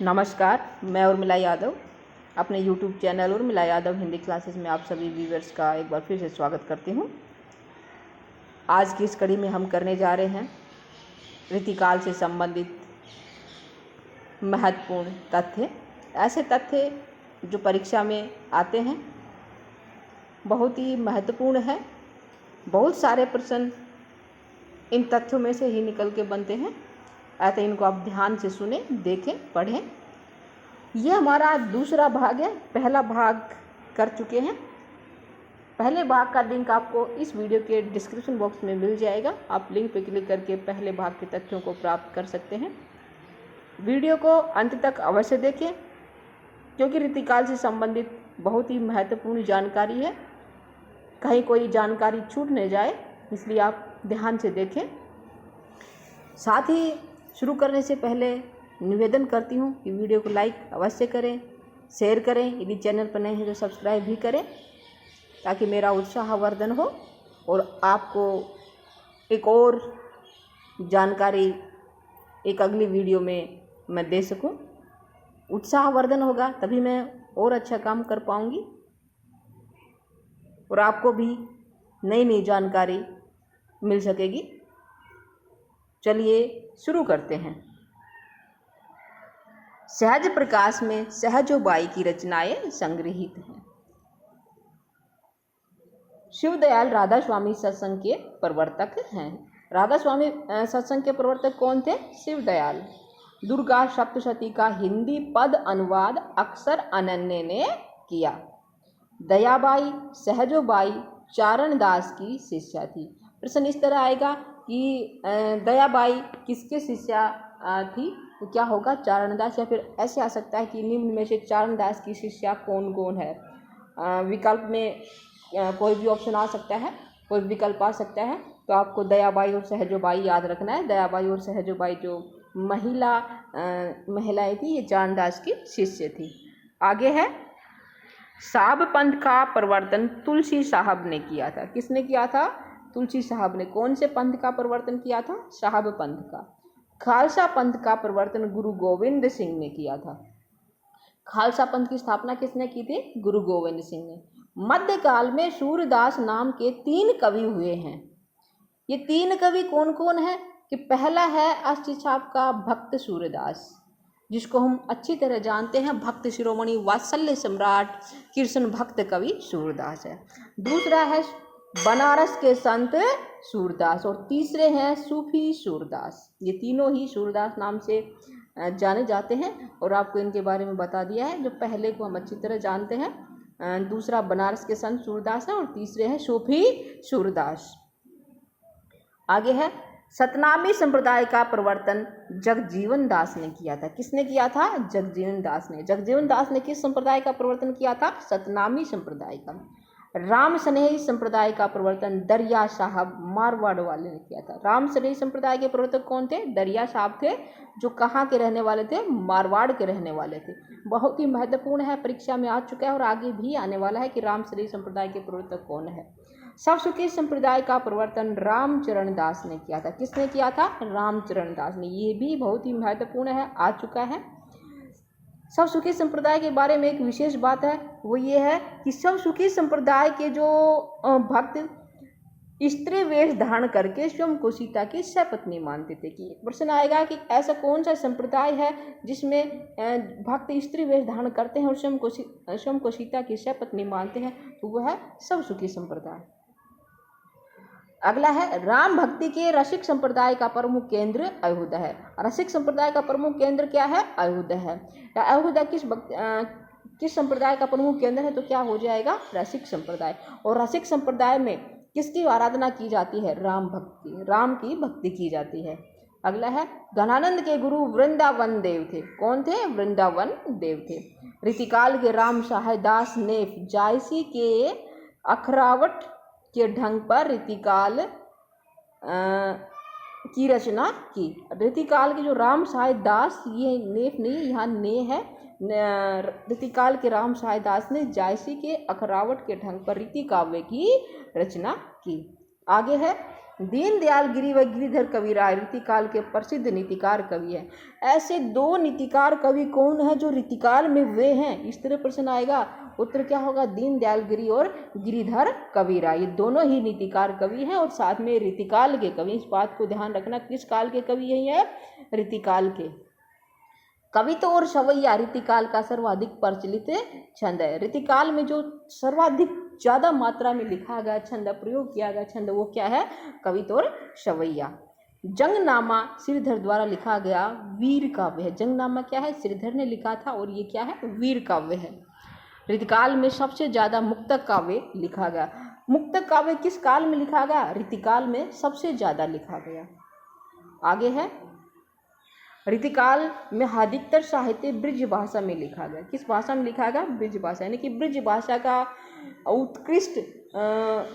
नमस्कार, मैं उर्मिला यादव अपने YouTube channel Urmila Yadav Hindi classes में आप सभी व्यूअर्स का एक बार फिर से स्वागत करती हूँ। आज की इस कड़ी में हम करने जा रहे हैं ऋतुकाल से संबंधित महत्वपूर्ण तथ्य। ऐसे तथ्य जो परीक्षा में आते हैं, बहुत ही महत्वपूर्ण है। बहुत सारे प्रश्न इन तथ्यों में से ही निकल के बनते हैं। अतः इनको आप ध्यान से सुने, देखें, पढ़ें। यह हमारा दूसरा भाग है। पहला भाग कर चुके हैं। पहले भाग का लिंक आपको इस वीडियो के डिस्क्रिप्शन बॉक्स में मिल जाएगा। आप लिंक पर क्लिक करके पहले भाग के तथ्यों को प्राप्त कर सकते हैं। वीडियो को अंत तक अवश्य देखें, क्योंकि ऋतुकाल से संबंधित बहुत ही महत्वपूर्ण जानकारी है। कहीं कोई जानकारी छूट न जाए, इसलिए आप ध्यान से देखें। साथ ही शुरू करने से पहले निवेदन करती हूँ कि वीडियो को लाइक अवश्य करें, शेयर करें। यदि चैनल पर नए हैं तो सब्सक्राइब भी करें, ताकि मेरा उत्साहवर्धन हो और आपको एक और जानकारी एक अगली वीडियो में मैं दे सकूं। उत्साहवर्धन होगा तभी मैं और अच्छा काम कर पाऊंगी और आपको भी नई नई जानकारी मिल सकेगी। चलिए शुरू करते हैं। सहज प्रकाश में सहजोबाई की रचनाएं संग्रहित हैं। शिवदयाल राधा स्वामी सत्संग के प्रवर्तक हैं। राधा स्वामी सत्संग के प्रवर्तक कौन थे? शिवदयाल। दुर्गा सप्तशती का हिंदी पद अनुवाद अक्सर अनन्य ने किया। दयाबाई सहजोबाई चारणदास की शिष्या थी। प्रश्न इस तरह आएगा कि दयाबाई किसके शिष्या थी, तो क्या होगा? चारणदास। या फिर ऐसे आ सकता है कि निम्न में से चारणदास की शिष्या कौन कौन है। विकल्प में कोई भी ऑप्शन आ सकता है, कोई विकल्प आ सकता है। तो आपको दयाबाई और सहजोबाई याद रखना है। दयाबाई और सहजोबाई जो महिलाएं थी, ये चारणदास की शिष्य थी। आगे है, साब पंथ का प्रवर्तन तुलसी साहब ने किया था। किसने किया था? तुलसी साहब ने। कौन से पंथ का प्रवर्तन किया था? साहब पंथ का। खालसा पंथ का प्रवर्तन गुरु गोविंद सिंह ने किया था। खालसा पंथ की स्थापना किसने की थी? गुरु गोविंद सिंह ने। मध्यकाल में सूरदास नाम के 3 कवि हुए हैं। ये 3 कवि कौन कौन है? कि पहला है अष्ट छाप का भक्त सूरदास, जिसको हम अच्छी तरह जानते हैं। भक्त शिरोमणि वात्सल्य सम्राट कृष्ण भक्त कवि सूरदास है। दूसरा है बनारस के संत सूरदास और तीसरे हैं सूफी सूरदास। ये तीनों ही सूरदास नाम से जाने जाते हैं और आपको इनके बारे में बता दिया है। जो पहले को हम अच्छी तरह जानते हैं, दूसरा बनारस के संत सूरदास है और तीसरे हैं सूफी सूरदास। आगे है, सतनामी संप्रदाय का प्रवर्तन जगजीवन दास ने किया था। किसने किया था? जगजीवन दास ने। जगजीवन दास ने किस संप्रदाय का प्रवर्तन किया था? सतनामी संप्रदाय का। राम स्नेही संप्रदाय का प्रवर्तन दरिया साहब मारवाड़ वाले ने किया था। राम स्नेही संप्रदाय के प्रवर्तक कौन थे? दरिया साहब थे, जो कहाँ के रहने वाले थे? मारवाड़ के रहने वाले थे। बहुत ही महत्वपूर्ण है, परीक्षा में आ चुका है और आगे भी आने वाला है कि राम स्नेही संप्रदाय के प्रवर्तक कौन है। सबसुखी संप्रदाय का प्रवर्तन रामचरण दास ने किया था। किसने किया था? रामचरण दास ने। ये भी बहुत ही महत्वपूर्ण है, आ चुका है। सबसुखी संप्रदाय के बारे में एक विशेष बात है, वो ये है कि सबसुखी संप्रदाय के जो भक्त स्त्री वेश धारण करके स्वयं को सीता की सपत्नी मानते थे। कि प्रश्न आएगा कि ऐसा कौन सा संप्रदाय है जिसमें भक्त स्त्री वेश धारण करते हैं और स्वयं को सीता की सपत्नी मानते हैं, तो वह है सबसुखी संप्रदाय। अगला है, राम भक्ति के रसिक संप्रदाय का प्रमुख केंद्र अयोध्या है। रसिक संप्रदाय का प्रमुख केंद्र क्या है? अयोध्या है। अयोध्या किस संप्रदाय का प्रमुख केंद्र है? तो क्या हो जाएगा? रसिक संप्रदाय। और रसिक संप्रदाय में किसकी आराधना की जाती है? राम की भक्ति की जाती है। अगला है, घनानंद के गुरु वृंदावन देव थे। कौन थे? वृंदावन देव थे। ऋतुकाल के राम सहायदास ने जायसी के अखरावट के ढंग पर ऋतुकाल की रचना की। ऋतुकाल के जो राम सहायदास, ये नेफ नहीं, यहाँ ने है। ऋतुकाल के राम सहायदास ने जायसी के अखरावट के ढंग पर ऋतु काव्य की रचना की। आगे है, दीनदयाल गिरि व गिरिधर कविराय रीतिकाल के प्रसिद्ध नीतिकार कवि हैं। ऐसे दो नीतिकार कवि कौन है जो रीतिकाल में हुए हैं? इस तरह प्रश्न आएगा। उत्तर क्या होगा? दीनदयाल गिरि और गिरिधर कविराय, ये दोनों ही नीतिकार कवि हैं और साथ में रीतिकाल के कवि। इस बात को ध्यान रखना, किस काल के कवि यही है? रीतिकाल के। कविता और सवैया रीतिकाल का सर्वाधिक प्रचलित छंद है। रीतिकाल में जो सर्वाधिक ज़्यादा मात्रा में लिखा गया छंद, प्रयोग किया गया छंद, वो क्या है? कविता और सवैया। जंगनामा श्रीधर द्वारा लिखा गया वीर काव्य है। जंगनामा क्या है? श्रीधर ने लिखा था और ये क्या है? वीर काव्य है। रीतिकाल में सबसे ज़्यादा मुक्तक काव्य लिखा गया। मुक्तक काव्य किस काल में लिखा गया? रीतिकाल में सबसे ज़्यादा लिखा गया। आगे है, रीतिकाल में अधिकतर साहित्य ब्रज भाषा में लिखा गया। किस भाषा में लिखा गया? ब्रज भाषा, यानी कि ब्रज भाषा का उत्कृष्ट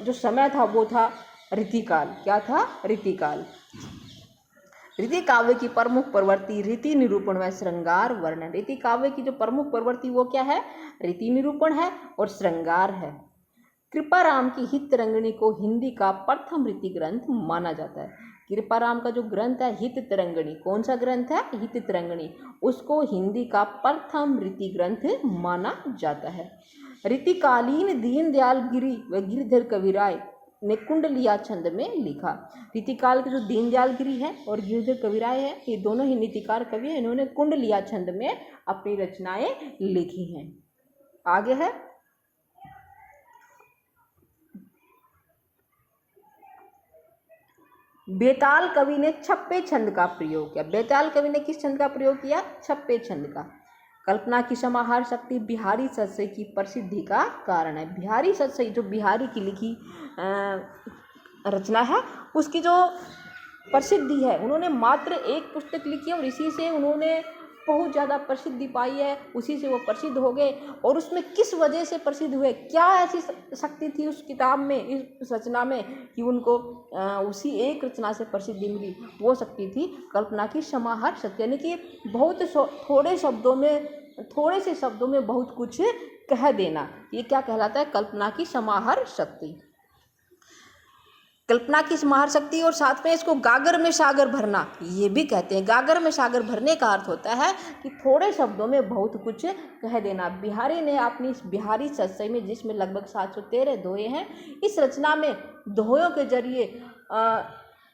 जो समय था वो था रीतिकाल। क्या था? रीतिकाल। रीति काव्य की प्रमुख प्रवृत्ति रीति निरूपण व श्रृंगार वर्णन। रीति काव्य की जो प्रमुख प्रवृत्ति वो क्या है? रीति निरूपण है और श्रृंगार है। कृपाराम की हित तरंगिणी को हिंदी का प्रथम रीति ग्रंथ माना जाता है। कृपाराम का जो ग्रंथ है हित तरंगिणी, कौन सा ग्रंथ है? हित तरंगिणी, उसको हिंदी का प्रथम रीति ग्रंथ माना जाता है। रीतिकालीन दीनदयाल गिरि व गिरिधर कविराय ने कुंडलिया छंद में लिखा। रीतिकाल के जो दीनदयाल गिरि है और गिरिधर कविराय है, ये दोनों ही नीतिकार कवि हैं। इन्होंने कुंडलिया छंद में अपनी रचनाएं लिखी हैं। आगे है, बेताल कवि ने छप्पे छंद का प्रयोग किया। बेताल कवि ने किस छंद का प्रयोग किया? छप्पे छंद का। कल्पना की समाहार शक्ति बिहारी सतसई की प्रसिद्धि का कारण है। बिहारी सतसई जो बिहारी की लिखी रचना है, उसकी जो प्रसिद्धि है, उन्होंने मात्र एक पुस्तक लिखी है और इसी से उन्होंने बहुत ज़्यादा प्रसिद्धि पाई है, उसी से वो प्रसिद्ध हो गए। और उसमें किस वजह से प्रसिद्ध हुए, क्या ऐसी शक्ति थी उस किताब में, इस रचना में, कि उनको उसी एक रचना से प्रसिद्धि मिली? वो शक्ति थी कल्पना की समाहार शक्ति, यानी कि बहुत थोड़े से शब्दों में बहुत कुछ कह देना। ये क्या कहलाता है? कल्पना की समाहार शक्ति। कल्पना की समाहार शक्ति और साथ में इसको गागर में सागर भरना, ये भी कहते हैं। गागर में सागर भरने का अर्थ होता है कि थोड़े शब्दों में बहुत कुछ कह देना। बिहारी ने अपनी इस बिहारी सतसई में, जिसमें लगभग 713 दोहे हैं, इस रचना में दोहों के जरिए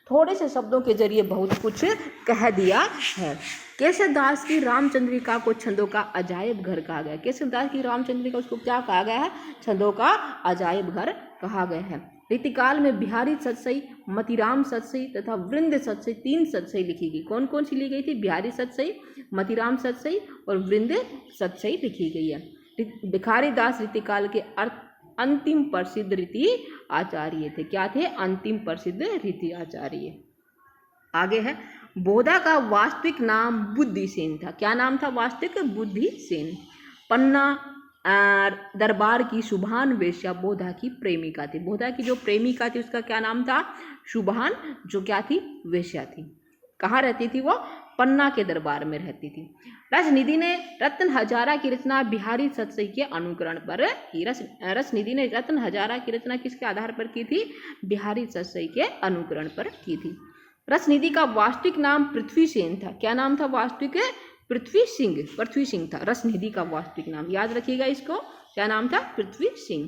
थोड़े से शब्दों के जरिए बहुत कुछ कह दिया है। केशव दास की रामचंद्रिका को छंदों का अजायब घर कहा गया। केशव दास की रामचंद्रिका, उसको क्या कहा गया है? छंदों का अजायब घर कहा गया है। रीतिकाल में बिहारी सतसई, मतिराम सतसई तथा वृंद सतसई, 3 सतसई लिखी गई। कौन कौन सी ली गई थी? बिहारी सतसई, मतिराम सतसई और वृंद सतसई लिखी गई है। भिखारी दास रीतिकाल के अंतिम प्रसिद्ध रीति आचार्य थे। क्या थे? अंतिम प्रसिद्ध रीति आचार्य। आगे है, बोधा का वास्तविक नाम बुद्धिसेन था। क्या नाम था वास्तविक? बुद्धिसेन। पन्ना दरबार की शुभान वेश्या बोधा की प्रेमिका थी। बोधा की जो प्रेमिका थी उसका क्या नाम था? शुभान, जो क्या थी? वेश्या थी। कहाँ रहती थी वो? पन्ना के दरबार में रहती थी। रसनिधि ने रत्न हजारा की रचना बिहारी सतसई के अनुकरण पर की। रसनिधि ने रत्न हजारा की रचना किसके आधार पर की थी? बिहारी सतसई के अनुकरण पर की थी। रसनिधि का वास्तविक नाम पृथ्वीसेन था। क्या नाम था वास्तविक? पृथ्वी सिंह था रसनिधि का वास्तविक नाम। याद रखिएगा इसको, क्या नाम था? पृथ्वी सिंह।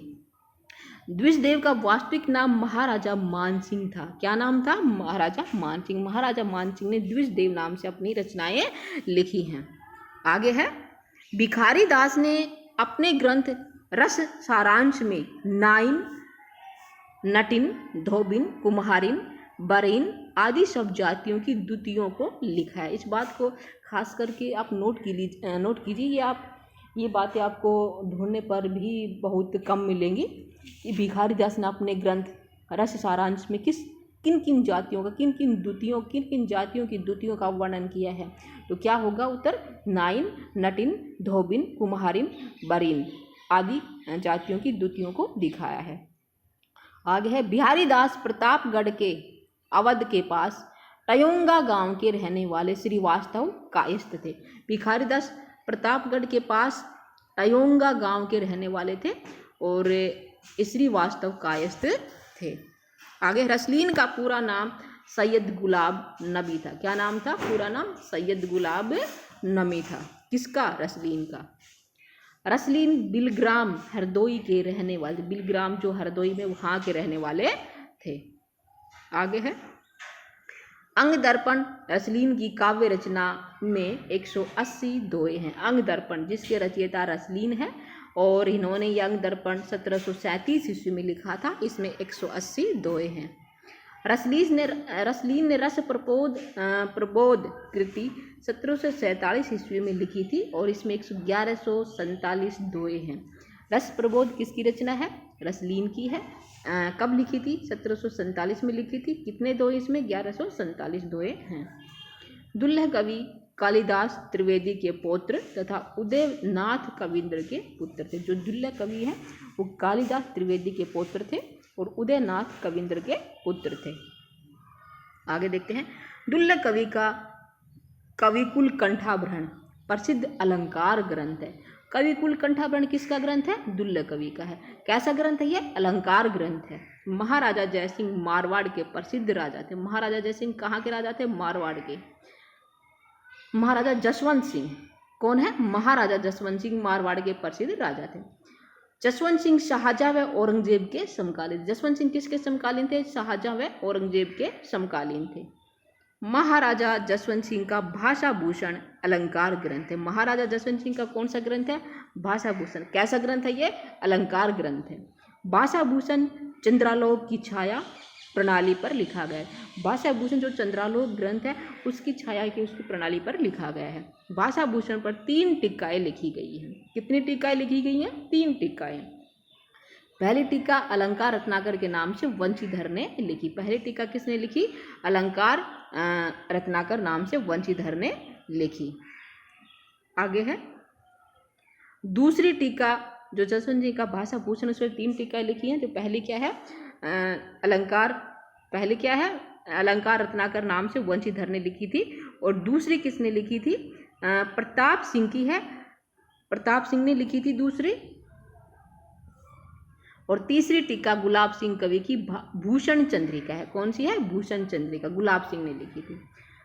द्विजदेव का वास्तविक नाम महाराजा मानसिंह था। क्या नाम था? महाराजा मानसिंह। महाराजा मानसिंह ने द्विजदेव नाम से अपनी रचनाएं लिखी हैं। आगे है, भिखारी दास ने अपने ग्रंथ रस सारांश में नाइन, नटिन, धोबिन, कुम्हारिन, बरेन आदि सब जातियों की द्वितियों को लिखा है। इस बात को खास करके आप नोट कीजिए। ये बातें आपको ढूंढने पर भी बहुत कम मिलेंगी कि भिखारी दास ने अपने ग्रंथ रस सारांश में किन किन जातियों का, किन किन जातियों की द्वितियों का वर्णन किया है। तो क्या होगा उत्तर? नाइन, नटिन, धोबिन, कुम्हारिन, बरेन आदि जातियों की द्वितियों को दिखाया है। आगे है, बिहारी दास प्रतापगढ़ के अवध के पास टयोंगा गांव के रहने वाले श्रीवास्तव कायस्थ थे। भिखारी दास प्रतापगढ़ के पास टयोंगा गांव के रहने वाले थे और श्रीवास्तव कायस्थ थे। आगे, रसलीन का पूरा नाम सैयद गुलाब नबी था। क्या नाम था? पूरा नाम सैयद गुलाब नबी था। किसका? रसलीन का। रसलीन बिलग्राम हरदोई के रहने वाले, बिलग्राम जो हरदोई में वहाँ के रहने वाले थे। आगे है अंग दर्पण। रसलीन की काव्य रचना में 180 दोहे हैं। अंग दर्पण जिसके रचयिता रसलीन है और इन्होंने यह अंग दर्पण 1737 ईस्वी में लिखा था। इसमें 180 दोहे हैं। रसलीन ने रस प्रबोध कृति 1747 ईस्वी में लिखी थी और इसमें 1147 दोहे हैं। रस प्रबोध किसकी रचना है? रसलीन की है। कब लिखी थी? 1747 में लिखी थी। कितने दोहे इसमें? 1147 दोहे हैं। दुल्लह कवि कालिदास त्रिवेदी के पौत्र तथा उदयनाथ कविंद्र के पुत्र थे। जो दुल्लह कवि हैं वो कालिदास त्रिवेदी के पौत्र थे और उदयनाथ कविंद्र के पुत्र थे। आगे देखते हैं, दुल्लह कवि का कविकुल कंठाभरण प्रसिद्ध अलंकार ग्रंथ है। कविकुल कंठाभरण किसका ग्रंथ है? दुल्लह कवि का है। कैसा ग्रंथ है ये? अलंकार ग्रंथ है। महाराजा जयसिंह मारवाड़ के प्रसिद्ध राजा थे। महाराजा जयसिंह कहाँ के राजा थे? मारवाड़ के। महाराजा जसवंत सिंह कौन है? महाराजा जसवंत सिंह मारवाड़ के प्रसिद्ध राजा थे। जसवंत सिंह शाहजहां व औरंगजेब के समकालीन। जसवंत सिंह किसके समकालीन थे? शाहजहां व औरंगजेब के समकालीन थे। महाराजा जसवंत सिंह का भाषा भूषण अलंकार ग्रंथ है। महाराजा जसवंत सिंह का कौन सा ग्रंथ है? भाषा भूषण। कैसा ग्रंथ है ये? अलंकार ग्रंथ है। भाषा भूषण चंद्रालोक की छाया प्रणाली पर लिखा गया है। भाषा भूषण जो चंद्रालोक ग्रंथ है उसकी छाया की उसकी प्रणाली पर लिखा गया है। भाषा भूषण पर 3 टीकाएं लिखी गई हैं। कितनी टीकाएं लिखी गई हैं? 3 टीकाएं। पहली टीका अलंकार रत्नाकर के नाम से वंशीधर ने लिखी। पहली टीका किसने लिखी? अलंकार रत्नाकर नाम से वंशीधर ने लिखी। आगे है दूसरी टीका जो जसवंत जी का भाषा भूषण, उसमें 3 टीकाएं लिखी हैं। तो पहली क्या है? पहली क्या है? अलंकार रत्नाकर नाम से वंशीधर ने लिखी थी। और दूसरी किसने लिखी थी? प्रताप सिंह की है। प्रताप सिंह ने लिखी थी दूसरी। और तीसरी टीका गुलाब सिंह कवि की भूषण चंद्रिका है। कौन सी है? भूषण चंद्रिका गुलाब सिंह ने लिखी थी।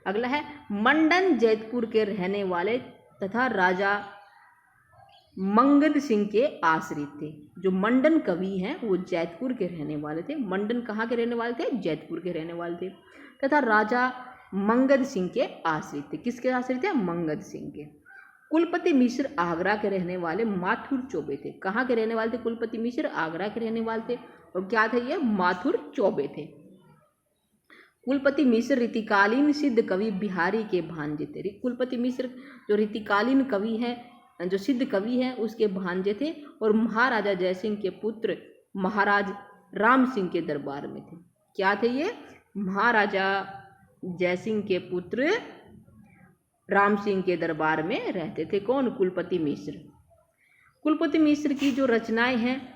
अगला है मंडन जैतपुर के रहने वाले तथा राजा मंगद सिंह के आश्रित थे। जो मंडन कवि हैं वो जैतपुर के रहने वाले थे। मंडन कहाँ के रहने वाले थे? जैतपुर के रहने वाले थे। तथा राजा मंगद सिंह के आश्रित थे। किसके आश्रित थे? मंगद सिंह के। कुलपति मिश्र आगरा के रहने वाले माथुर चौबे थे। कहाँ के रहने वाले थे? कुलपति मिश्र आगरा के रहने वाले थे। और क्या थे ये? माथुर चौबे थे। कुलपति मिश्र रीतिकालीन सिद्ध कवि बिहारी के भांजे थे। कुलपति मिश्र जो रीतिकालीन कवि है, जो सिद्ध कवि है, उसके भांजे थे और महाराजा जयसिंह के पुत्र महाराज राम सिंह के दरबार में थे। क्या थे ये? महाराजा जयसिंह के पुत्र राम सिंह के दरबार में रहते थे। कौन? कुलपति मिश्र। कुलपति मिश्र की जो रचनाएं हैं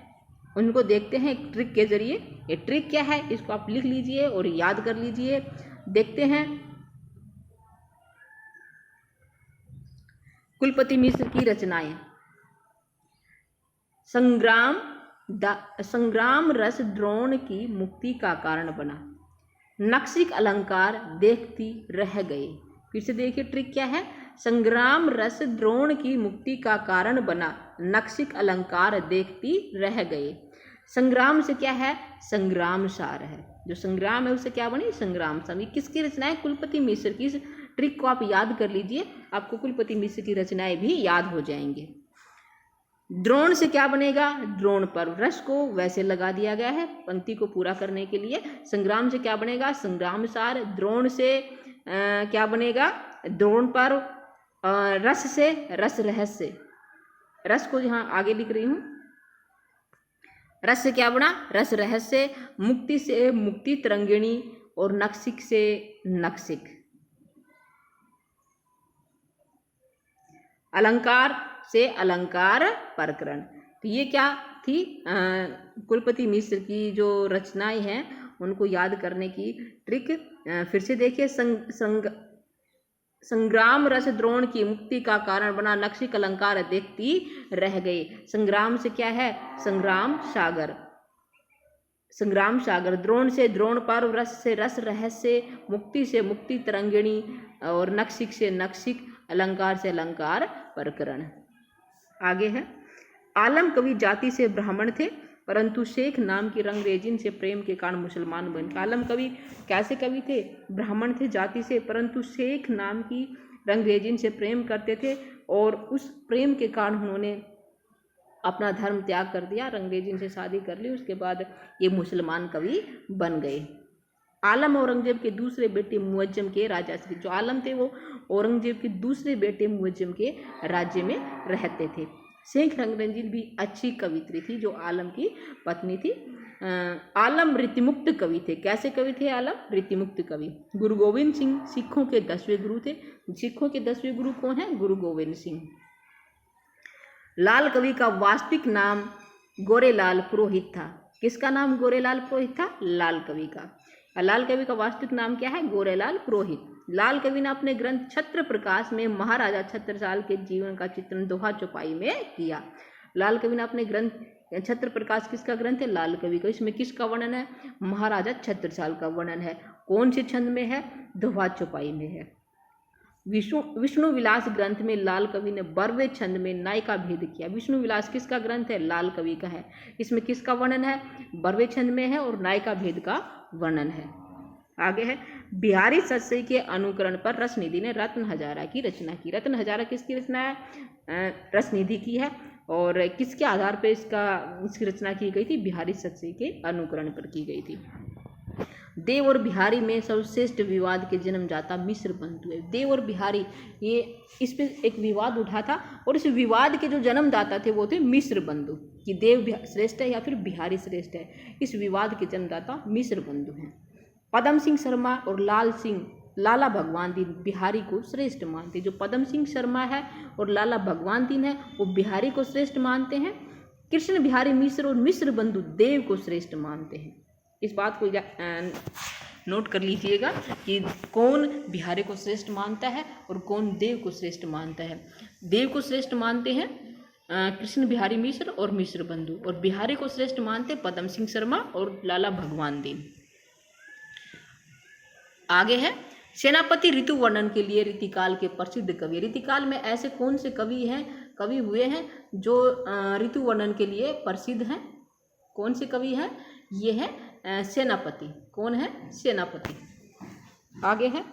उनको देखते हैं एक ट्रिक के जरिए। ये ट्रिक क्या है इसको आप लिख लीजिए और याद कर लीजिए। देखते हैं कुलपति मिश्र की रचनाएं। संग्राम रस द्रोण की मुक्ति का कारण बना, नक्सिक अलंकार देखती रह गए। फिर से देखिए ट्रिक क्या है। संग्राम रस द्रोण की मुक्ति का कारण बना, नक्सिक अलंकार देखती रह गए। संग्राम से क्या है? संग्राम सार है। जो संग्राम है उससे क्या बनी? संग्राम सार। किसकी रचना है? कुलपति मिश्र की। इस ट्रिक को आप याद कर लीजिए, आपको कुलपति मिश्र की रचनाएं भी याद हो जाएंगे। द्रोण से क्या बनेगा? द्रोण पर रस को वैसे लगा दिया गया है पंक्ति को पूरा करने के लिए। संग्राम से क्या बनेगा? संग्राम सार। द्रोण से क्या बनेगा? द्रोण पर। रस से रस रहस्य। रस को यहाँ आगे लिख रही हूँ। रस से क्या बना? रस रहस्य। मुक्ति से मुक्ति तरंगिणी और नक्सिक से नक्सिक। अलंकार से अलंकार प्रकरण। तो ये क्या थी? कुलपति मिश्र की जो रचनाएं हैं उनको याद करने की ट्रिक। फिर से देखिए। संग्राम रस द्रोण की मुक्ति का कारण बना, नक्सिक अलंकार देखती रह गई। संग्राम से क्या है? संग्राम सागर। संग्राम सागर, द्रोण से द्रोण पर्व, रस से रस रहस्य, मुक्ति से मुक्ति तरंगिणी, और नक्शिक से नक्शिक, अलंकार से अलंकार प्रकरण। आगे है, आलम कवि जाति से ब्राह्मण थे परंतु शेख नाम की रंगरेजिन से प्रेम के कारण मुसलमान बन गए। आलम कवि कैसे कवि थे? ब्राह्मण थे जाति से, परंतु शेख नाम की रंगरेजिन से प्रेम करते थे और उस प्रेम के कारण उन्होंने अपना धर्म त्याग कर दिया, रंगरेजिन से शादी कर ली, उसके बाद ये मुसलमान कवि बन गए। आलम औरंगजेब के दूसरे बेटे मुअज्जम के राजा श्री, जो आलम थे वो औरंगजेब के दूसरे बेटे मुअज्जम के राज्य में रहते थे। शेख रंगरेजिन भी अच्छी कवित्री थी जो आलम की पत्नी थी। आलम रीतिमुक्त कवि थे। कैसे कवि थे आलम? रीतिमुक्त कवि। गुरु गोविंद सिंह सिखों के 10वें गुरु थे। सिखों के 10वें गुरु कौन है? गुरु गोविंद सिंह। लाल कवि का वास्तविक नाम गोरेलाल पुरोहित था। किसका नाम गोरेलाल पुरोहित था? लाल कवि का। लाल कवि का वास्तविक नाम क्या है? गोरेलाल पुरोहित। लाल कवि ने अपने ग्रंथ छत्र प्रकाश में महाराजा छत्रसाल के जीवन का चित्रण दोहा चौपाई में किया। लाल कवि ने अपने ग्रंथ छत्र प्रकाश, किसका ग्रंथ है? लाल कवि का। इसमें किसका वर्णन है? महाराजा छत्रसाल का वर्णन है। कौन से छंद में है? दोहा चौपाई में है। विष्णु विलास ग्रंथ में लाल कवि ने 12वें छंद में नायिका भेद किया। विष्णु विलास किसका ग्रंथ है? लाल कवि का है। इसमें किसका वर्णन है? 12वें छंद में है और नायिका भेद का वर्णन है। आगे है, बिहारी सतसई के अनुकरण पर रसनिधि ने रत्न हजारा की रचना की। रत्न हजारा किसकी रचना है? रसनिधि की है। और किसके आधार पर इसकी रचना की गई थी? बिहारी सतसई के अनुकरण पर की गई थी। देव और बिहारी में सर्वश्रेष्ठ विवाद के जन्मदाता मिश्र बंधु है। देव और बिहारी, ये इस पे एक विवाद उठा था और इस विवाद के जो जन्मदाता थे वो थे मिश्र बंधु, कि देव श्रेष्ठ है या फिर बिहारी श्रेष्ठ है। इस विवाद के जन्मदाता मिश्र बंधु हैं। पदम सिंह शर्मा और लाला भगवान दीन बिहारी को श्रेष्ठ मानते। जो पदम सिंह शर्मा है और लाला भगवान दीन है वो बिहारी को श्रेष्ठ मानते हैं। कृष्ण बिहारी मिश्र और मिश्र बंधु देव को श्रेष्ठ मानते हैं। इस बात को नोट कर लीजिएगा कि कौन बिहारी को श्रेष्ठ मानता है और कौन देव को श्रेष्ठ मानता है। देव को श्रेष्ठ मानते हैं कृष्ण बिहारी मिश्र और मिश्र बंधु, और बिहारी को श्रेष्ठ मानते पदम सिंह शर्मा और लाला भगवान दीन। आगे है, सेनापति ऋतु वर्णन के लिए रीतिकाल के प्रसिद्ध कवि। रीतिकाल में ऐसे कौन से कवि हुए हैं जो ऋतु वर्णन के लिए प्रसिद्ध हैं? कौन से कवि हैं? ये है सेनापति। कौन है? सेनापति। आगे है,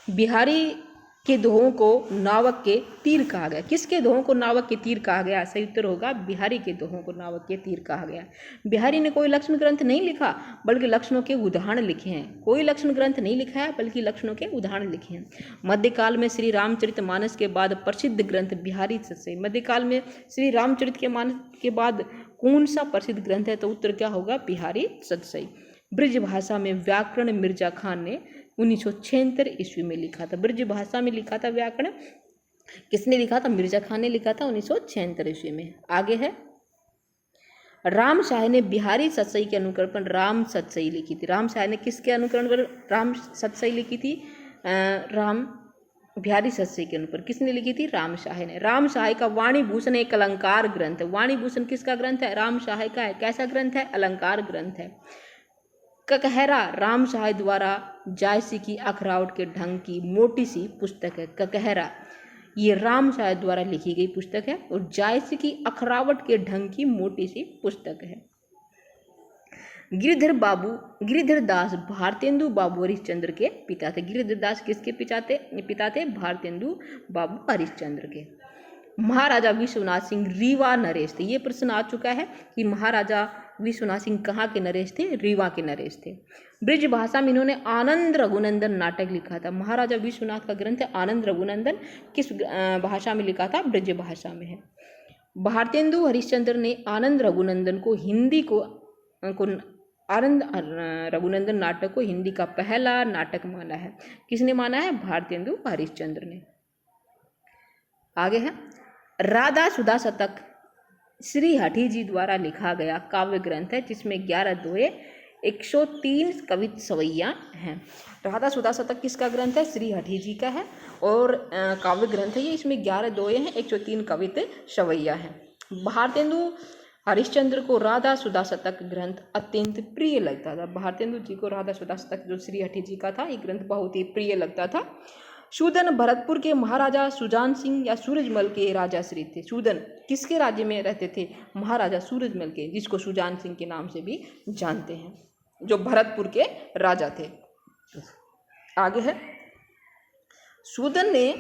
बिहारी के दोहों को नावक के तीर कहा गया। किसके दोहों को नावक के तीर कहा गया? सही उत्तर होगा बिहारी के दोहों को नावक के तीर कहा गया। बिहारी ने कोई लक्षण ग्रंथ नहीं लिखा बल्कि लक्षणों के उदाहरण लिखे हैं। कोई लक्षण ग्रंथ नहीं लिखा है बल्कि लक्षणों के उदाहरण लिखे हैं। मध्यकाल में श्री रामचरितमानस के बाद प्रसिद्ध ग्रंथ बिहारी सतसई। मध्यकाल में श्री रामचरितमानस के बाद कौन सा प्रसिद्ध ग्रंथ है? तो उत्तर क्या होगा? बिहारी सतसई। ब्रज भाषा में व्याकरण मिर्जा खान ने 1976 ईस्वी में लिखा था। ब्रज भाषा में लिखा था व्याकरण, किसने लिखा था? मिर्जा खान ने लिखा था 1976 ईस्वी में। आगे है, राम शाह ने बिहारी सतसई के अनुकरण पर राम सतसई लिखी थी। राम शाह ने किसके अनुकरण पर राम सतसई लिखी थी? राम बिहारी सतसई के अनुकरण किसने लिखी थी? राम शाह ने। राम शाह का वाणी भूषण एक अलंकार ग्रंथ है। वाणी भूषण किसका ग्रंथ है? राम शाह का है। कैसा ग्रंथ है? अलंकार ग्रंथ है। ककहरा राम शाह द्वारा जायसी की अखरावट के ढंग की मोटी सी पुस्तक है। ककहरा ये राम शाह द्वारा लिखी गई पुस्तक है और जायसी की अखरावट के ढंग की मोटी सी पुस्तक है। गिरिधर दास भारतेंदु बाबू हरिश्चंद्र के पिता थे। गिरिधर दास किसके पिता थे? भारतेंदु बाबू हरिश्चंद्र के। महाराजा विश्वनाथ सिंह रीवा नरेश थे। ये प्रश्न आ चुका है कि महाराजा विश्वनाथ सिंह कहाँ के नरेश थे? रीवा के नरेश थे। ब्रज भाषा में इन्होंने आनंद रघुनंदन नाटक लिखा था। महाराजा विश्वनाथ का ग्रंथ है आनंद रघुनंदन। किस भाषा में लिखा था? ब्रज भाषा में है। भारतेंदु हरिश्चंद्र ने आनंद रघुनंदन को आनंद रघुनंदन नाटक को हिंदी का पहला नाटक माना है। किसने माना है? भारतेंदु हरिश्चंद्र ने। आगे है, राधा सुधा शतक श्री हठी जी द्वारा लिखा गया काव्य ग्रंथ है जिसमें 11 दोहे 103 कवित सवैया हैं। राधा सुधा शतक किसका ग्रंथ है? श्री हठी जी का है और काव्य ग्रंथ है ये। इसमें 11 दोहे हैं, 103 कवित सवैया हैं। भारतेंदु हरिश्चंद्र को राधा सुधा शतक ग्रंथ अत्यंत प्रिय लगता था। भारतेंदु जी को राधा सुधा शतक जो श्री हठी जी का था ये ग्रंथ बहुत ही प्रिय लगता था। सूदन भरतपुर के महाराजा सुजान सिंह या सूरजमल के राजाश्री थे। सूदन किसके राज्य में रहते थे? महाराजा सूरजमल के, जिसको सुजान सिंह के नाम से भी जानते हैं, जो भरतपुर के राजा थे। आगे है, सूदन ने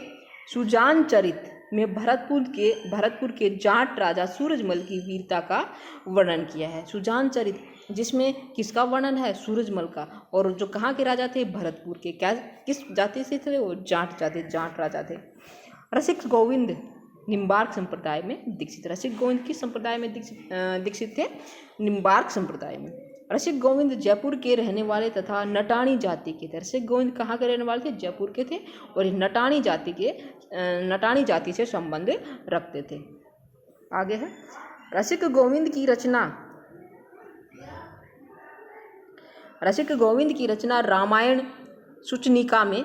सुजान चरित में भरतपुर के जाट राजा सूरजमल की वीरता का वर्णन किया है। सुजान चरित जिसमें किसका वर्णन है? सूरजमल का। और जो कहाँ के राजा थे? भरतपुर के। क्या किस जाति से थे वो? जाट राजा थे। रसिक गोविंद निम्बार्क संप्रदाय में दीक्षित। रसिक गोविंद किस संप्रदाय में दीक्षित थे? निम्बार्क संप्रदाय में। रसिक गोविंद जयपुर के रहने वाले तथा नटाणी जाति के थे। रसिक गोविंद कहाँ के रहने वाले थे? जयपुर के थे और नटाणी जाति से संबंध रखते थे। आगे है, रसिक गोविंद की रचना रामायण सूचनिका में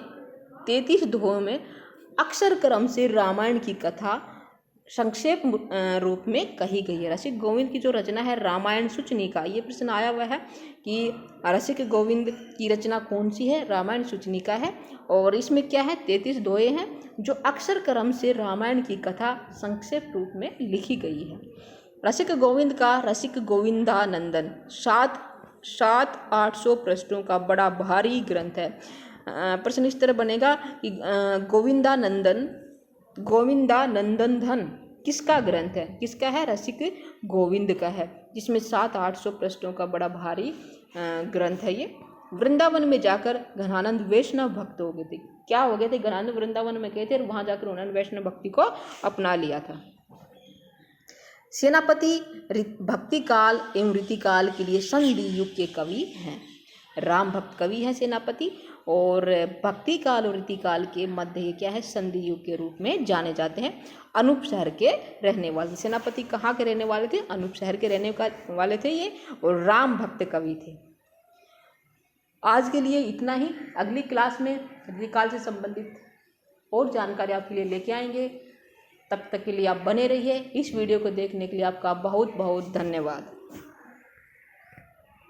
33 दोहों में अक्षर क्रम से रामायण की कथा संक्षेप रूप में कही गई है। रसिक गोविंद की जो रचना है रामायण सूचनिका, ये प्रश्न आया हुआ है कि रसिक गोविंद की रचना कौन सी है? रामायण सूचनिका है और इसमें क्या है? 33 दोहे हैं जो अक्षर क्रम से रामायण की कथा संक्षेप रूप में लिखी गई है। रसिक गोविंद का रसिक गोविंदानंदन 700-800 पृष्ठों का बड़ा भारी ग्रंथ है। प्रश्न इस तरह बनेगा कि गोविंदानंदन किसका ग्रंथ है? किसका है? रसिक गोविंद का है, जिसमें 700-800 पृष्ठों का बड़ा भारी ग्रंथ है ये। वृंदावन में जाकर घनानंद वैष्णव भक्त हो गए थे। क्या हो गए थे? घनानंद वृंदावन में गए थे और वहां जाकर उन्होंने वैष्णव भक्ति को अपना लिया था। सेनापति भक्ति काल एवं रीति काल के लिए संधि युग के कवि हैं। राम भक्त कवि हैं सेनापति, और भक्ति काल और रीति काल के मध्य ये क्या है? संधि युग के रूप में जाने जाते हैं। अनूप शहर के रहने वाले सेनापति कहाँ के रहने वाले थे? अनूप शहर के रहने वाले थे ये, और राम भक्त कवि थे। आज के लिए इतना ही। अगली क्लास में रीति काल से संबंधित और जानकारी आपके लिए लेके आएंगे। तब तक के लिए आप बने रहिए। इस वीडियो को देखने के लिए आपका बहुत बहुत धन्यवाद।